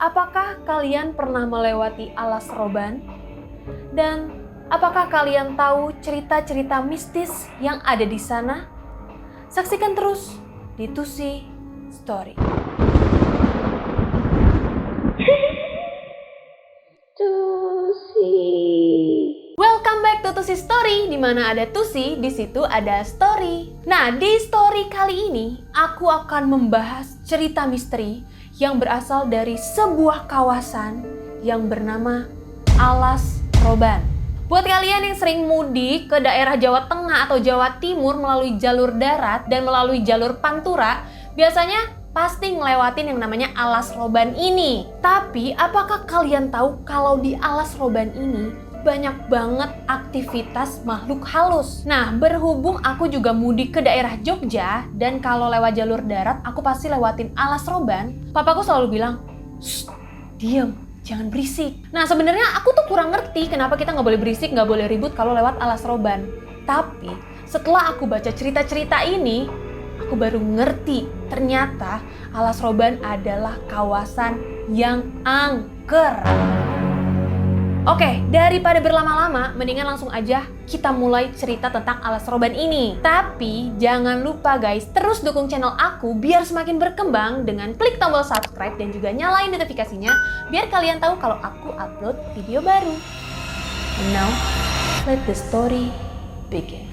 Apakah kalian pernah melewati Alas Roban? Dan apakah kalian tahu cerita-cerita mistis yang ada di sana? Saksikan terus di Tusi Story. Welcome back to Tusi Story, di mana ada Tusi, di situ ada story. Nah, di story kali ini aku akan membahas cerita misteri yang berasal dari sebuah kawasan yang bernama Alas Roban. Buat kalian yang sering mudik ke daerah Jawa Tengah atau Jawa Timur melalui jalur darat dan melalui jalur Pantura, biasanya pasti ngelewatin yang namanya Alas Roban ini. Tapi apakah kalian tahu kalau di Alas Roban ini banyak banget aktivitas makhluk halus? Nah, berhubung aku juga mudik ke daerah Jogja dan kalau lewat jalur darat aku pasti lewatin Alas Roban, papaku selalu bilang, "Shh, diam, jangan berisik." Nah, sebenarnya aku tuh kurang ngerti kenapa kita nggak boleh berisik, nggak boleh ribut kalau lewat Alas Roban. Tapi setelah aku baca cerita-cerita ini, aku baru ngerti ternyata Alas Roban adalah kawasan yang angker. Oke, daripada berlama-lama, mendingan langsung aja kita mulai cerita tentang Alas Roban ini. Tapi jangan lupa guys, terus dukung channel aku biar semakin berkembang dengan klik tombol subscribe dan juga nyalain notifikasinya biar kalian tahu kalau aku upload video baru. And now, let the story begin.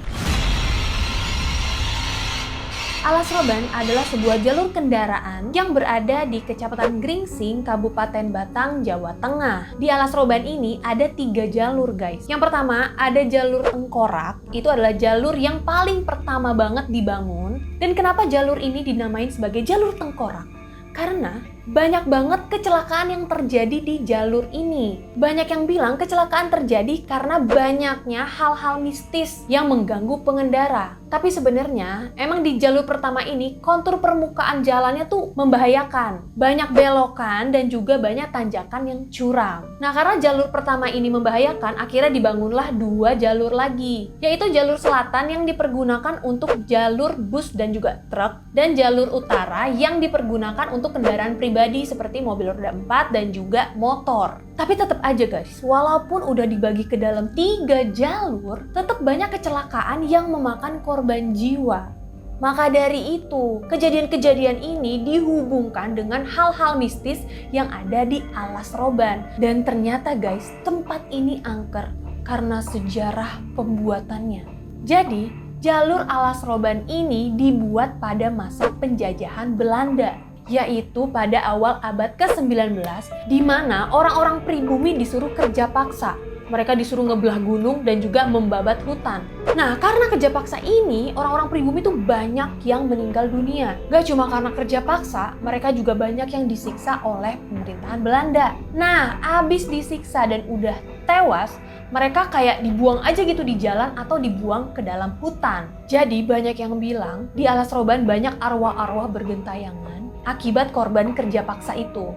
Alas Roban adalah sebuah jalur kendaraan yang berada di Kecamatan Gringsing, Kabupaten Batang, Jawa Tengah. Di Alas Roban ini ada 3 jalur guys. Yang pertama ada jalur tengkorak, itu adalah jalur yang paling pertama banget dibangun. Dan kenapa jalur ini dinamain sebagai jalur tengkorak? Karena banyak banget kecelakaan yang terjadi di jalur ini. Banyak yang bilang kecelakaan terjadi karena banyaknya hal-hal mistis yang mengganggu pengendara. Tapi sebenarnya emang di jalur pertama ini kontur permukaan jalannya tuh membahayakan. Banyak belokan dan juga banyak tanjakan yang curam. Nah, karena jalur pertama ini membahayakan, akhirnya dibangunlah 2 jalur lagi. Yaitu jalur selatan yang dipergunakan untuk jalur bus dan juga truk. Dan jalur utara yang dipergunakan untuk kendaraan pribadi seperti mobil roda 4 dan juga motor. Tapi tetap aja guys, walaupun udah dibagi ke dalam 3 jalur, tetap banyak kecelakaan yang memakan korban jiwa. Maka dari itu, kejadian-kejadian ini dihubungkan dengan hal-hal mistis yang ada di Alas Roban. Dan ternyata guys, tempat ini angker karena sejarah pembuatannya. Jadi, jalur Alas Roban ini dibuat pada masa penjajahan Belanda, yaitu pada awal abad ke-19, di mana orang-orang pribumi disuruh kerja paksa. Mereka disuruh ngebelah gunung dan juga membabat hutan. Nah, karena kerja paksa ini, orang-orang pribumi tuh banyak yang meninggal dunia. Gak cuma karena kerja paksa, mereka juga banyak yang disiksa oleh pemerintahan Belanda. Nah, abis disiksa dan udah tewas, mereka kayak dibuang aja gitu di jalan atau dibuang ke dalam hutan. Jadi banyak yang bilang di Alas Roban banyak arwah-arwah bergentayangan akibat korban kerja paksa itu.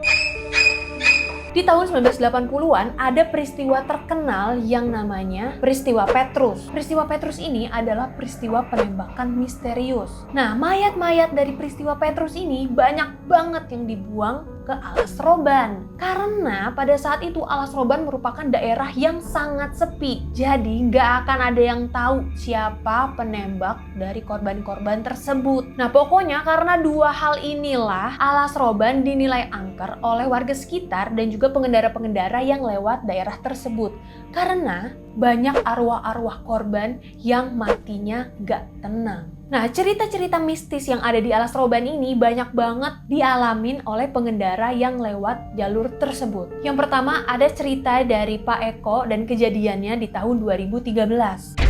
Di tahun 1980-an ada peristiwa terkenal yang namanya peristiwa Petrus. Peristiwa Petrus ini adalah peristiwa penembakan misterius. Nah, mayat-mayat dari peristiwa Petrus ini banyak banget yang dibuang ke Alas Roban. Karena pada saat itu Alas Roban merupakan daerah yang sangat sepi. Jadi nggak akan ada yang tahu siapa penembak dari korban-korban tersebut. Nah, pokoknya karena 2 hal inilah Alas Roban dinilai angker oleh warga sekitar dan juga pengendara-pengendara yang lewat daerah tersebut. Karena banyak arwah-arwah korban yang matinya gak tenang. Nah, cerita-cerita mistis yang ada di Alas Roban ini banyak banget dialamin oleh pengendara yang lewat jalur tersebut. Yang pertama ada cerita dari Pak Eko dan kejadiannya di tahun 2013.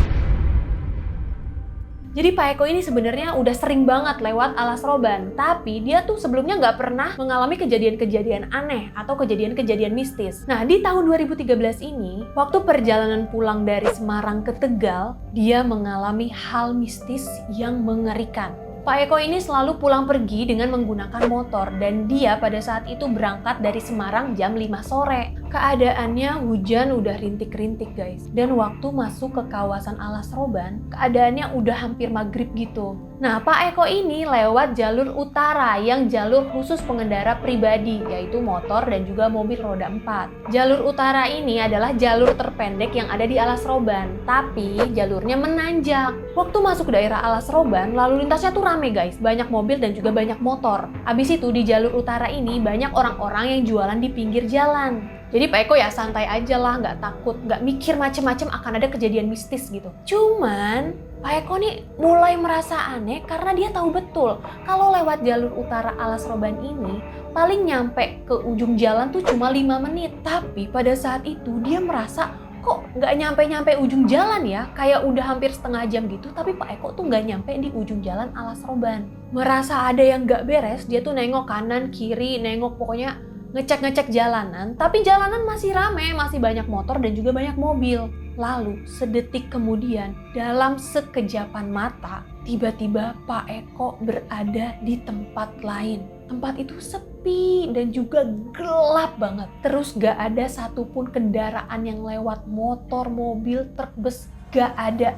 Jadi Pak Eko ini sebenarnya udah sering banget lewat Alas Roban, tapi dia tuh sebelumnya nggak pernah mengalami kejadian-kejadian aneh atau kejadian-kejadian mistis. Nah, di tahun 2013 ini, waktu perjalanan pulang dari Semarang ke Tegal, dia mengalami hal mistis yang mengerikan. Pak Eko ini selalu pulang pergi dengan menggunakan motor dan dia pada saat itu berangkat dari Semarang jam 5 sore. Keadaannya hujan udah rintik-rintik guys. Dan waktu masuk ke kawasan Alas Roban, keadaannya udah hampir maghrib gitu. Nah, Pak Eko ini lewat jalur utara yang jalur khusus pengendara pribadi, yaitu motor dan juga mobil roda 4. Jalur utara ini adalah jalur terpendek yang ada di Alas Roban, tapi jalurnya menanjak. Waktu masuk ke daerah Alas Roban, lalu lintasnya tuh rame guys, banyak mobil dan juga banyak motor. Abis itu di jalur utara ini banyak orang-orang yang jualan di pinggir jalan. Jadi Pak Eko ya santai aja lah, nggak takut, nggak mikir macem-macem akan ada kejadian mistis gitu. Cuman Pak Eko nih mulai merasa aneh karena dia tahu betul kalau lewat jalur utara Alas Roban ini paling nyampe ke ujung jalan tuh cuma 5 menit. Tapi pada saat itu dia merasa kok nggak nyampe-nyampe ujung jalan ya, kayak udah hampir setengah jam gitu, tapi Pak Eko tuh nggak nyampe di ujung jalan Alas Roban. Merasa ada yang nggak beres, dia tuh nengok kanan, kiri, nengok pokoknya ngecek-ngecek jalanan, tapi jalanan masih rame, masih banyak motor dan juga banyak mobil. Lalu sedetik kemudian, dalam sekejapan mata, tiba-tiba Pak Eko berada di tempat lain. Tempat itu sepi dan juga gelap banget. Terus gak ada satupun kendaraan yang lewat, motor, mobil, truk, bus, gak ada.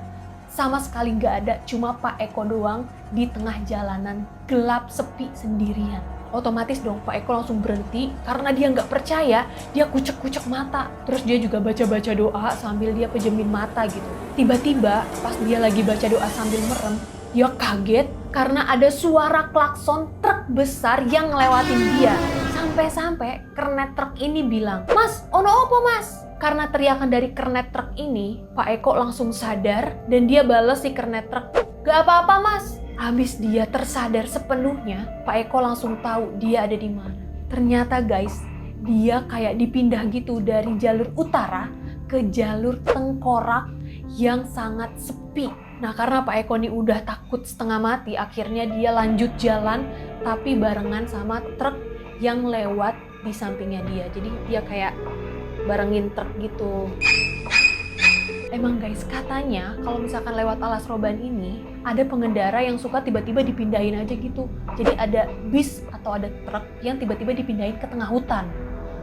Sama sekali gak ada, cuma Pak Eko doang di tengah jalanan, gelap, sepi, sendirian. Otomatis dong Pak Eko langsung berhenti karena dia nggak percaya, dia kucek-kucek mata. Terus dia juga baca-baca doa sambil dia pejemin mata gitu. Tiba-tiba pas dia lagi baca doa sambil merem, dia kaget karena ada suara klakson truk besar yang ngelewatin dia. Sampai-sampai kernet truk ini bilang, "Mas, ono opo mas?" Karena teriakan dari kernet truk ini, Pak Eko langsung sadar dan dia bales si kernet truk, "Gak apa-apa mas." Habis dia tersadar sepenuhnya, Pak Eko langsung tahu dia ada di mana. Ternyata guys, dia kayak dipindah gitu dari jalur utara ke jalur tengkorak yang sangat sepi. Nah karena Pak Eko ini udah takut setengah mati, akhirnya dia lanjut jalan tapi barengan sama truk yang lewat di sampingnya dia. Jadi dia kayak barengin truk gitu. Emang guys, katanya kalau misalkan lewat Alas Roban ini, ada pengendara yang suka tiba-tiba dipindahin aja gitu. Jadi ada bis atau ada truk yang tiba-tiba dipindahin ke tengah hutan.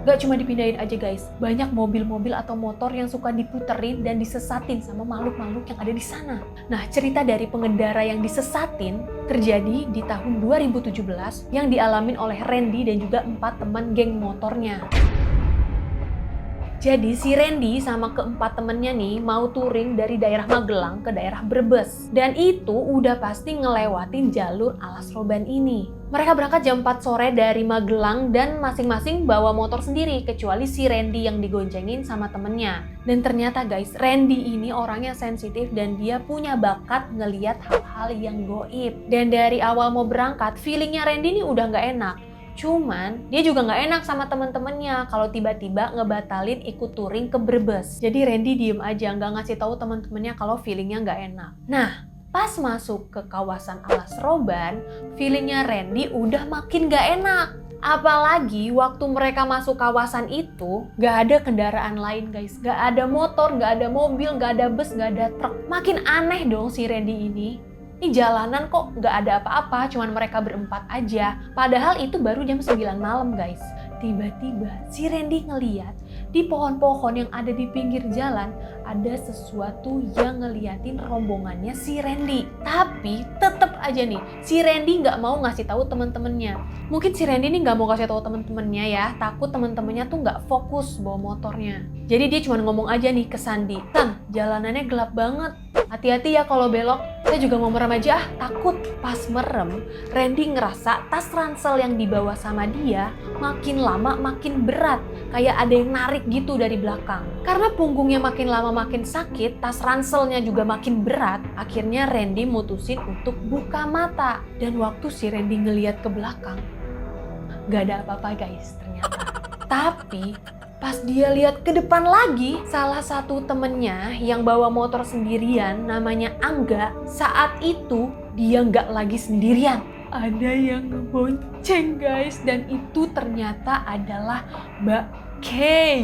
Gak cuma dipindahin aja guys, banyak mobil-mobil atau motor yang suka diputerin dan disesatin sama makhluk-makhluk yang ada di sana. Nah, cerita dari pengendara yang disesatin terjadi di tahun 2017 yang dialamin oleh Randy dan juga 4 teman geng motornya. Jadi si Randy sama keempat temennya nih mau touring dari daerah Magelang ke daerah Brebes. Dan itu udah pasti ngelewatin jalur Alas Roban ini. Mereka berangkat jam 4 sore dari Magelang dan masing-masing bawa motor sendiri kecuali si Randy yang digoncengin sama temennya. Dan ternyata guys, Randy ini orangnya sensitif dan dia punya bakat ngeliat hal-hal yang goib. Dan dari awal mau berangkat, feelingnya Randy ini udah nggak enak. Cuman dia juga nggak enak sama temen-temennya kalau tiba-tiba ngebatalin ikut touring ke Brebes. Jadi Randy diem aja, nggak ngasih tahu temen-temennya kalau feelingnya nggak enak. Nah, pas masuk ke kawasan Alas Roban, feelingnya Randy udah makin nggak enak. Apalagi waktu mereka masuk kawasan itu, nggak ada kendaraan lain guys. Nggak ada motor, nggak ada mobil, nggak ada bus, nggak ada truk. Makin aneh dong si Randy ini. Ini jalanan kok nggak ada apa-apa, cuman mereka berempat aja. Padahal itu baru jam 9 malam guys. Tiba-tiba si Randy ngeliat di pohon-pohon yang ada di pinggir jalan ada sesuatu yang ngeliatin rombongannya si Randy. Tapi tetep aja nih, si Randy nggak mau ngasih tahu temen-temennya. Mungkin si Randy nih nggak mau kasih tahu temen-temennya ya, takut temen-temennya tuh nggak fokus bawa motornya. Jadi dia cuma ngomong aja nih ke Sandi, "San, jalanannya gelap banget. Hati-hati ya kalau belok. Saya juga mau merem aja, takut." Pas merem, Randy ngerasa tas ransel yang dibawa sama dia makin lama makin berat. Kayak ada yang narik gitu dari belakang. Karena punggungnya makin lama makin sakit, tas ranselnya juga makin berat. Akhirnya Randy mutusin untuk buka mata. Dan waktu si Randy ngeliat ke belakang, gak ada apa-apa guys ternyata. Tapi pas dia lihat ke depan lagi, salah satu temennya yang bawa motor sendirian namanya Angga, saat itu dia nggak lagi sendirian. Ada yang ngebonceng guys, dan itu ternyata adalah Mbak Kay.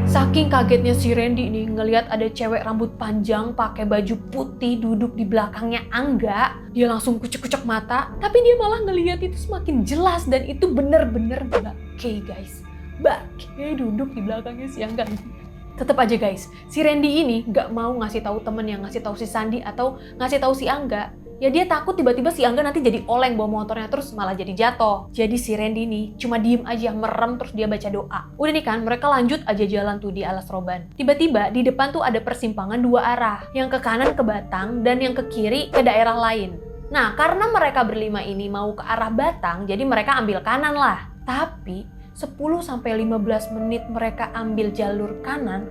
Saking kagetnya si Randy nih ngelihat ada cewek rambut panjang pakai baju putih duduk di belakangnya Angga, dia langsung kucek-kucek mata, tapi dia malah ngelihat itu semakin jelas dan itu bener-bener Mbak Kay guys. Mbak Kay duduk di belakangnya si Angga ini. Tetep aja guys, si Randy ini gak mau ngasih tahu temen yang ngasih tahu si Sandi atau ngasih tahu si Angga. Ya dia takut tiba-tiba si Angga nanti jadi oleng bawa motornya terus malah jadi jatuh. Jadi si Randy nih cuma diem aja, merem terus dia baca doa. Udah nih kan, mereka lanjut aja jalan tuh di Alas Roban. Tiba-tiba di depan tuh ada persimpangan dua arah. Yang ke kanan ke Batang dan yang ke kiri ke daerah lain. Nah karena mereka berlima ini mau ke arah Batang, jadi mereka ambil kanan lah. Tapi 10-15 menit mereka ambil jalur kanan,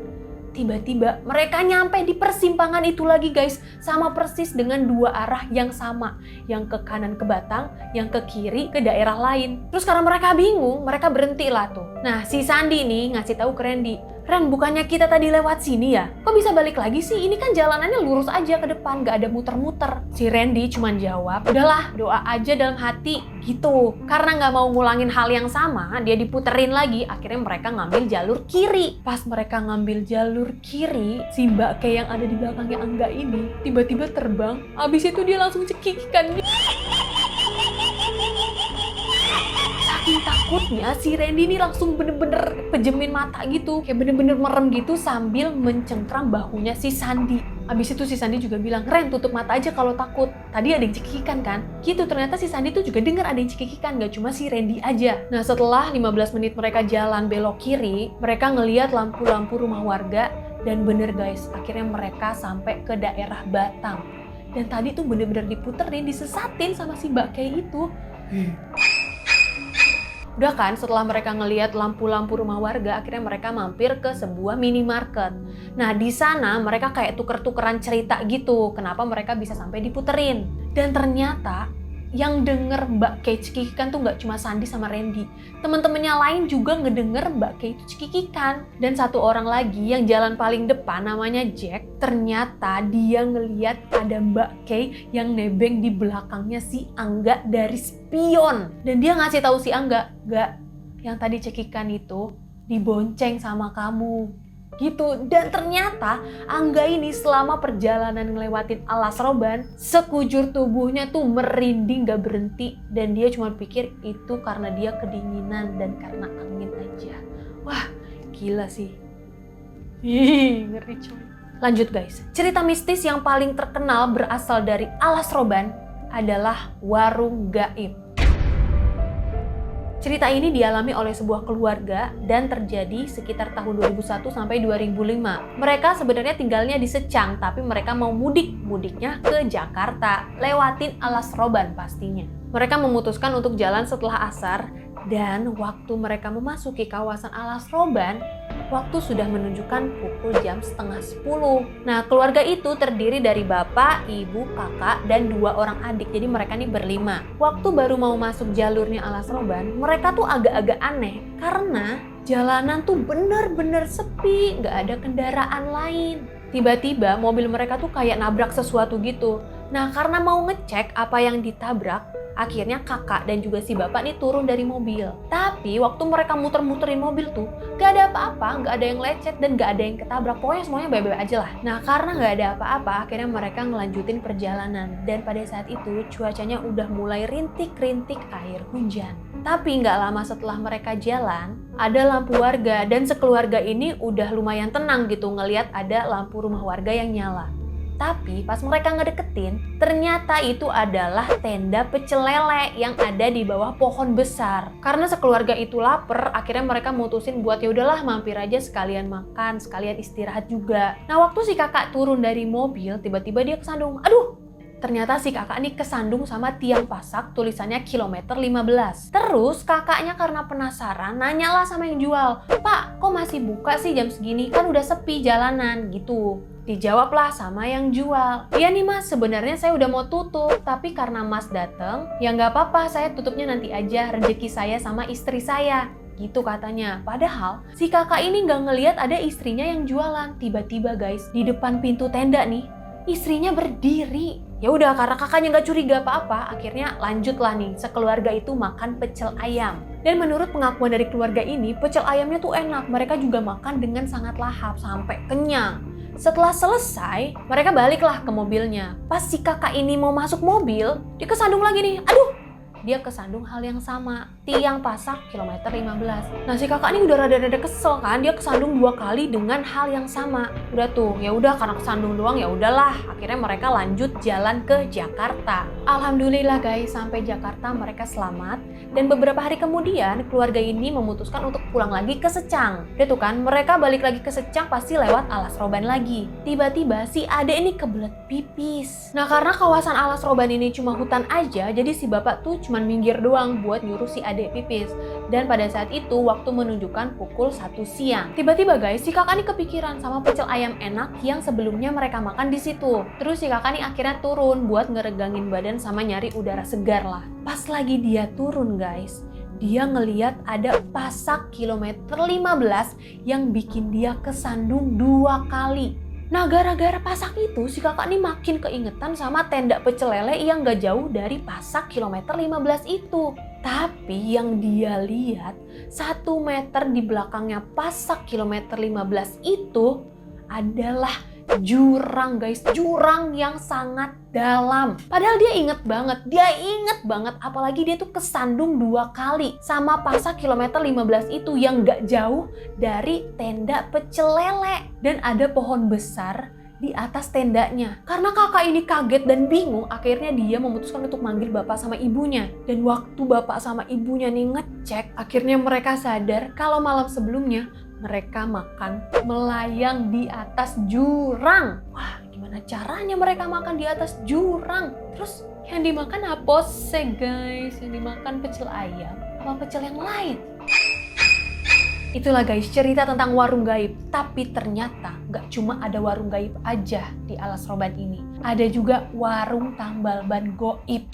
tiba-tiba mereka nyampe di persimpangan itu lagi guys. Sama persis dengan dua arah yang sama. Yang ke kanan ke Batang, yang ke kiri ke daerah lain. Terus karena mereka bingung, mereka berhenti lah tuh. Nah si Sandi nih ngasih tahu ke Randy, Ren, bukannya kita tadi lewat sini ya? Kok bisa balik lagi sih? Ini kan jalanannya lurus aja ke depan, gak ada muter-muter. Si Randy cuma jawab, udahlah doa aja dalam hati gitu. Karena gak mau ngulangin hal yang sama, dia diputerin lagi. Akhirnya mereka ngambil jalur kiri. Pas mereka ngambil jalur kiri, si Mbak Kay yang ada di belakangnya Angga ini tiba-tiba terbang. Abis itu dia langsung cekikikan. Saking takutnya si Randy ini langsung bener-bener pejemin mata gitu, kayak bener-bener merem gitu sambil mencengkram bahunya si Sandi. Abis itu si Sandi juga bilang, Ren tutup mata aja kalau takut. Tadi ada yang cekikikan kan? Gitu ternyata si Sandi tuh juga dengar ada yang cekikikan, gak cuma si Randy aja. Nah setelah 15 menit mereka jalan belok kiri, mereka ngeliat lampu-lampu rumah warga. Dan bener guys, akhirnya mereka sampai ke daerah Batang. Dan tadi tuh bener-bener diputerin, disesatin sama si Mbak Kay itu. Udah kan, setelah mereka ngelihat lampu-lampu rumah warga, akhirnya mereka mampir ke sebuah minimarket. Nah, di sana mereka kayak tuker-tukeran cerita gitu, kenapa mereka bisa sampai diputerin. Dan ternyata yang denger Mbak Kay cekikikan tuh gak cuma Sandi sama Randy. Temen-temennya lain juga ngedenger Mbak Kay itu cekikikan. Dan satu orang lagi yang jalan paling depan namanya Jack, ternyata dia ngeliat ada Mbak Kay yang nebeng di belakangnya si Angga dari spion. Dan dia ngasih tahu si Angga, "Gak, yang tadi cekikan itu dibonceng sama kamu." Gitu. Dan ternyata Angga ini selama perjalanan ngelewatin Alas Roban, sekujur tubuhnya tuh merinding gak berhenti. Dan dia cuma pikir itu karena dia kedinginan dan karena angin aja. Wah gila sih. Ih ngeri coy. Lanjut guys, cerita mistis yang paling terkenal berasal dari Alas Roban adalah warung gaib. Cerita ini dialami oleh sebuah keluarga dan terjadi sekitar tahun 2001 sampai 2005. Mereka sebenarnya tinggalnya di Secang, tapi mereka mau mudiknya ke Jakarta, lewatin Alas Roban pastinya. Mereka memutuskan untuk jalan setelah asar, dan waktu mereka memasuki kawasan Alas Roban, waktu sudah menunjukkan pukul jam 9:30. Nah, keluarga itu terdiri dari bapak, ibu, kakak, dan 2 orang adik. Jadi mereka nih berlima. Waktu baru mau masuk jalurnya Alas Roban, mereka tuh agak-agak aneh karena jalanan tuh bener-bener sepi, nggak ada kendaraan lain. Tiba-tiba mobil mereka tuh kayak nabrak sesuatu gitu. Nah, karena mau ngecek apa yang ditabrak, akhirnya kakak dan juga si bapak nih turun dari mobil. Tapi waktu mereka muter-muterin mobil tuh, gak ada apa-apa, gak ada yang lecet dan gak ada yang ketabrak. Pokoknya semuanya baik-baik aja lah. Nah karena gak ada apa-apa, akhirnya mereka ngelanjutin perjalanan. Dan pada saat itu cuacanya udah mulai rintik-rintik air hujan. Tapi gak lama setelah mereka jalan, ada lampu warga dan sekeluarga ini udah lumayan tenang gitu ngelihat ada lampu rumah warga yang nyala. Tapi pas mereka ngedeketin, ternyata itu adalah tenda pecel lele yang ada di bawah pohon besar. Karena sekeluarga itu lapar, akhirnya mereka mutusin buat ya udahlah mampir aja sekalian makan, sekalian istirahat juga. Nah waktu si kakak turun dari mobil, tiba-tiba dia kesandung. Aduh! Ternyata si kakak nih kesandung sama tiang pasak tulisannya kilometer 15. Terus kakaknya karena penasaran nanyalah sama yang jual, "Pak, kok masih buka sih jam segini? Kan udah sepi jalanan," gitu. Dijawablah sama yang jual, "Iya nih mas, sebenarnya saya udah mau tutup, tapi karena mas dateng, ya nggak apa-apa, saya tutupnya nanti aja, rezeki saya sama istri saya." Gitu katanya. Padahal si kakak ini nggak ngelihat ada istrinya yang jualan. Tiba-tiba guys, di depan pintu tenda nih, istrinya berdiri. Ya udah, karena kakaknya nggak curiga apa-apa, akhirnya lanjutlah nih sekeluarga itu makan pecel ayam. Dan menurut pengakuan dari keluarga ini, pecel ayamnya tuh enak. Mereka juga makan dengan sangat lahap sampai kenyang. Setelah selesai, mereka baliklah ke mobilnya. Pas si kakak ini mau masuk mobil, dia kesandung lagi nih. Aduh, dia kesandung hal yang sama. Tiang pasak kilometer 15. Nah si kakak ini udah rada-rada kesel kan, dia kesandung 2 kali dengan hal yang sama. Udah tuh, ya udah karena kesandung doang ya udahlah. Akhirnya mereka lanjut jalan ke Jakarta. Alhamdulillah guys, sampai Jakarta mereka selamat. Dan beberapa hari kemudian keluarga ini memutuskan untuk pulang lagi ke Secang. Udah tuh kan, mereka balik lagi ke Secang pasti lewat Alas Roban lagi. Tiba-tiba si adek ini kebelet pipis. Nah karena kawasan Alas Roban ini cuma hutan aja, jadi si bapak tuh cuma minggir doang buat nyuruh si adek pipis. Dan pada saat itu waktu menunjukkan pukul 1 siang. Tiba-tiba guys, si kakak ini kepikiran sama pecel ayam enak yang sebelumnya mereka makan di situ. Terus si kakak ini akhirnya turun buat ngeregangin badan sama nyari udara segar lah. Pas lagi dia turun guys, dia ngeliat ada pasak kilometer 15 yang bikin dia kesandung 2 kali. Nah gara-gara pasak itu si kakak ini makin keingetan sama tenda pecel lele yang gak jauh dari pasak kilometer 15 itu. Tapi yang dia lihat 1 meter di belakangnya pasak kilometer 15 itu adalah jurang guys, jurang yang sangat dalam. Padahal dia inget banget, apalagi dia tuh kesandung 2 kali sama pasak kilometer 15 itu yang gak jauh dari tenda pecel lele. Dan ada pohon besar di atas tendanya. Karena kakak ini kaget dan bingung, akhirnya dia memutuskan untuk manggil bapak sama ibunya. Dan waktu bapak sama ibunya nih ngecek, akhirnya mereka sadar kalau malam sebelumnya mereka makan melayang di atas jurang. Wah, gimana caranya mereka makan di atas jurang? Terus yang dimakan apa sih guys? Yang dimakan pecel ayam apa pecel yang lain? Itulah guys cerita tentang warung gaib. Tapi ternyata gak cuma ada warung gaib aja di Alas Roban ini. Ada juga warung tambal ban goib.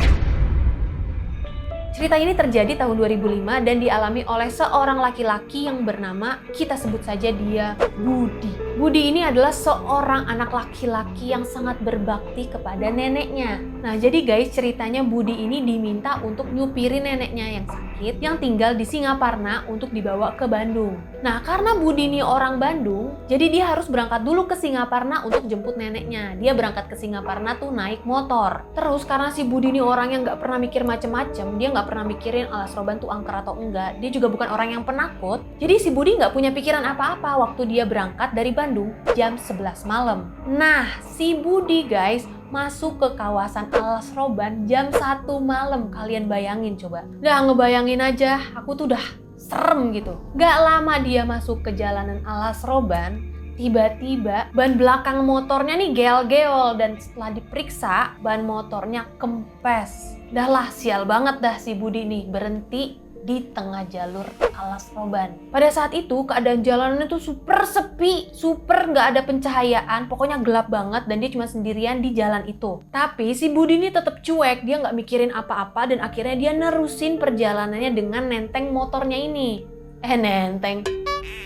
Cerita ini terjadi tahun 2005 dan dialami oleh seorang laki-laki yang bernama, kita sebut saja dia Budi. Budi ini adalah seorang anak laki-laki yang sangat berbakti kepada neneknya. Nah jadi guys ceritanya Budi ini diminta untuk nyupirin neneknya yang sakit yang tinggal di Singaparna untuk dibawa ke Bandung. Nah karena Budi ini orang Bandung, jadi dia harus berangkat dulu ke Singaparna untuk jemput neneknya. Dia berangkat ke Singaparna tuh naik motor. Terus karena si Budi ini orang yang gak pernah mikir macem-macem, dia gak pernah mikirin Alas Roban tuh angker atau enggak. Dia juga bukan orang yang penakut. Jadi si Budi gak punya pikiran apa-apa waktu dia berangkat dari Bandung jam 11 malam. Nah si Budi guys masuk ke kawasan Alas Roban jam 1 malam. Kalian bayangin coba. Udah ngebayangin aja, aku tuh udah serem gitu. Gak lama dia masuk ke jalanan Alas Roban, tiba-tiba ban belakang motornya nih geol-geol dan setelah diperiksa ban motornya kempes. Dah lah sial banget dah si Budi nih berhenti di tengah jalur Alas Roban. Pada saat itu keadaan jalanannya tuh super sepi, super nggak ada pencahayaan, pokoknya gelap banget dan dia cuma sendirian di jalan itu. Tapi si Budi ini tetap cuek, dia nggak mikirin apa-apa dan akhirnya dia nerusin perjalanannya dengan nenteng motornya ini. Nenteng.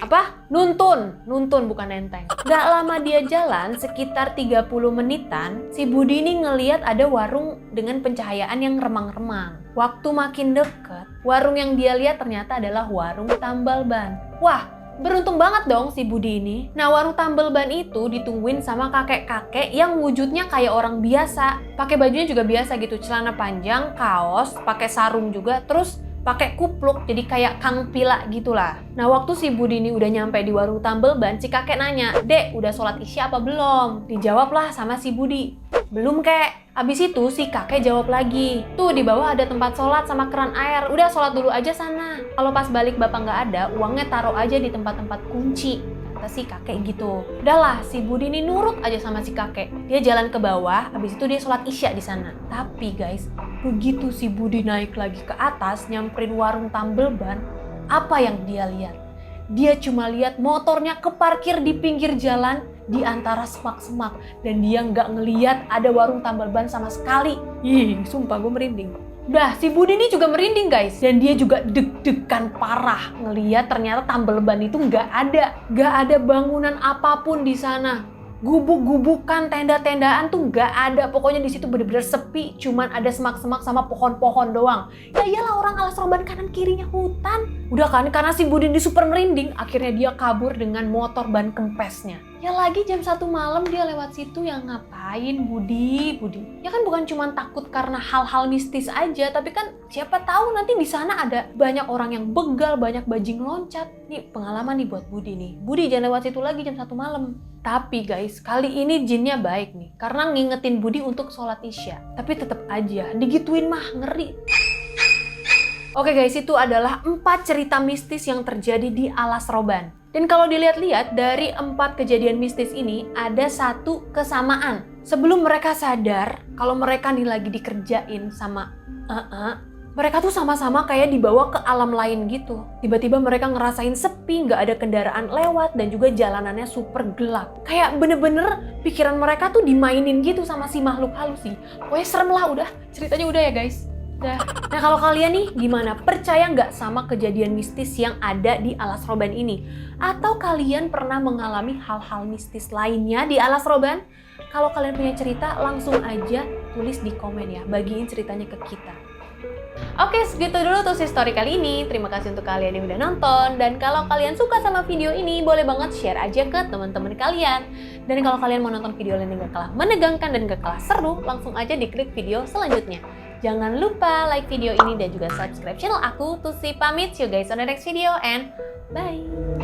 Apa? Nuntun bukan nenteng. Gak lama dia jalan, sekitar 30 menitan, si Budi ini ngeliat ada warung dengan pencahayaan yang remang-remang. Waktu makin deket, warung yang dia lihat ternyata adalah warung tambal ban. Wah, beruntung banget dong si Budi ini. Nah warung tambal ban itu ditungguin sama kakek-kakek yang wujudnya kayak orang biasa. Pakai bajunya juga biasa gitu, celana panjang, kaos, pakai sarung juga, terus pakai kupluk jadi kayak Kang Pila gitulah. Nah waktu si Budi ini udah nyampe di warung tambal ban, si kakek nanya, "Dek, udah sholat isya apa belum?" Dijawablah sama si Budi, "Belum kek." Abis itu si kakek jawab lagi, "Tuh di bawah ada tempat sholat sama keran air, udah sholat dulu aja sana. Kalau pas balik bapak nggak ada, uangnya taruh aja di tempat-tempat kunci." Kata si kakek gitu. Udahlah, si Budi ini nurut aja sama si kakek. Dia jalan ke bawah, habis itu dia sholat isya di sana. Tapi guys, begitu si Budi naik lagi ke atas, nyamperin warung tambal ban, apa yang dia lihat? Dia cuma lihat motornya keparkir di pinggir jalan di antara semak-semak dan dia nggak ngeliat ada warung tambal ban sama sekali. Ih, sumpah gue merinding. Udah, si Budi ini juga merinding guys. Dan dia juga deg-degan parah ngeliat ternyata tambal ban itu nggak ada. Nggak ada bangunan apapun di sana. Gubuk-gubukan, tenda-tendaan tuh nggak ada. Pokoknya di situ bener-bener sepi. Cuman ada semak-semak sama pohon-pohon doang. Ya iyalah orang Alas Roban kanan kirinya hutan. Udah kan, karena si Budi ini super merinding. Akhirnya dia kabur dengan motor ban kempesnya. Ya lagi jam 1 malam dia lewat situ, yang ngapain Budi? Ya kan bukan cuma takut karena hal-hal mistis aja, tapi kan siapa tahu nanti di sana ada banyak orang yang begal, banyak bajing loncat. Nih pengalaman nih buat Budi nih. Budi jangan lewat situ lagi jam 1 malam. Tapi guys, kali ini jinnya baik nih, karena ngingetin Budi untuk sholat isya. Tapi tetap aja digituin mah ngeri. Oke guys, itu adalah 4 cerita mistis yang terjadi di Alas Roban. Dan kalau dilihat-lihat dari 4 kejadian mistis ini, ada satu kesamaan. Sebelum mereka sadar kalau mereka nih lagi dikerjain sama mereka tuh sama-sama kayak dibawa ke alam lain gitu. Tiba-tiba mereka ngerasain sepi, nggak ada kendaraan lewat, dan juga jalanannya super gelap. Kayak bener-bener pikiran mereka tuh dimainin gitu sama si makhluk halus sih. Pokoknya serem lah udah, ceritanya udah ya guys. Nah kalau kalian nih gimana? Percaya nggak sama kejadian mistis yang ada di Alas Roban ini? Atau kalian pernah mengalami hal-hal mistis lainnya di Alas Roban? Kalau kalian punya cerita langsung aja tulis di komen ya, bagiin ceritanya ke kita. Oke, segitu dulu tuh story kali ini. Terima kasih untuk kalian yang udah nonton. Dan kalau kalian suka sama video ini, boleh banget share aja ke teman-teman kalian. Dan kalau kalian mau nonton video lain yang gak kalah menegangkan dan gak kalah seru, langsung aja diklik video selanjutnya. Jangan lupa like video ini dan juga subscribe channel aku. Tusi pamit, see you guys on the next video and bye!